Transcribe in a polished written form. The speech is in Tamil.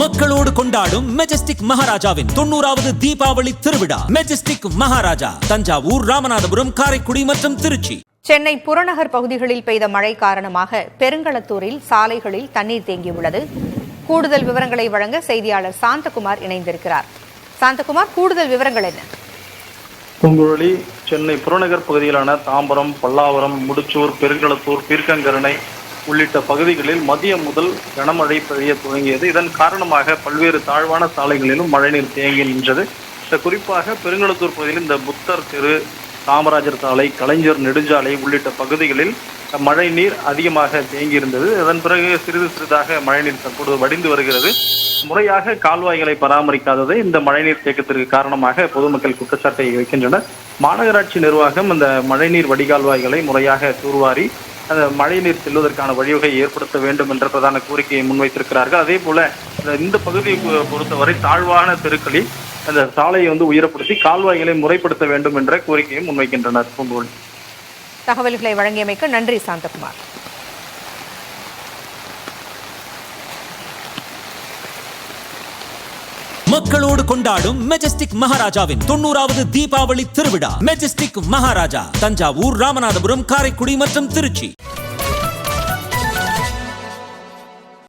மக்களோடு கொண்டாடும் மெஜஸ்டிக் மகாராஜாவின் 90வது தீபாவளி திருவிழா. மெஜஸ்டிக் மகாராஜா தஞ்சாவூர், ராமநாதபுரம், காரைக்குடி மற்றும் திருச்சி. சென்னை புறநகர் பகுதிகளில் பெய்த மழை காரணமாக பெருங்களத்தூரில் சாலைகளில் தண்ணீர் தேங்கியுள்ளது. கூடுதல் விவரங்களை வழங்க செய்தியாளர் சாந்தகுமார் இணைந்திருக்கிறார். சாந்தகுமார், கூடுதல் விவரங்கள் என்ன? பூங்குழலி, சென்னை புறநகர் பகுதியிலான தாம்பரம், பல்லாவரம், முடிச்சூர், பெருங்களத்தூர், பீர்க்கங்கரணை உள்ளிட்ட பகுதிகளில் மதியம் முதல் கனமழை பெய்ய துவங்கியது. இதன் காரணமாக பல்வேறு தாழ்வான சாலைகளிலும் மழைநீர் தேங்கி நின்றது. குறிப்பாக பெருங்களத்தூர் பகுதியில் இந்த புத்தர் தெரு, காமராஜர் சாலை, கலைஞர் நெடுஞ்சாலை உள்ளிட்ட பகுதிகளில் மழை நீர் அதிகமாக தேங்கியிருந்தது. அதன் பிறகு சிறிது சிறிதாக மழைநீர் தற்போது வடிந்து வருகிறது. முறையாக கால்வாய்களை பராமரிக்காதது இந்த மழைநீர் தேக்கத்திற்கு காரணமாக பொதுமக்கள் குற்றச்சாட்டை வைக்கின்றனர். மாநகராட்சி நிர்வாகம் இந்த மழைநீர் வடிகால்வாய்களை முறையாக தூர்வாரி அந்த மழைநீர் செல்வதற்கான வழிவகை ஏற்படுத்த வேண்டும் என்ற பிரதான கோரிக்கையை முன்வைத்திருக்கிறார்கள். அதே போல இந்த பகுதியை பொறுத்தவரை தாழ்வான தெருக்களில் அந்த சாலையை உயரப்படுத்தி கால்வாய்களை முறைப்படுத்த வேண்டும் என்ற கோரிக்கையை முன்வைக்கின்றனர். தகவல்களை வழங்கியமைக்கு நன்றி சாந்தகுமார். மக்களோடு கொண்டாடும் மெஜஸ்டிக் மகாராஜாவின் 90வது தீபாவளி திருவிழா. மெஜஸ்டிக் மகாராஜா தஞ்சாவூர், ராமநாதபுரம், காரைக்குடி மற்றும் திருச்சி.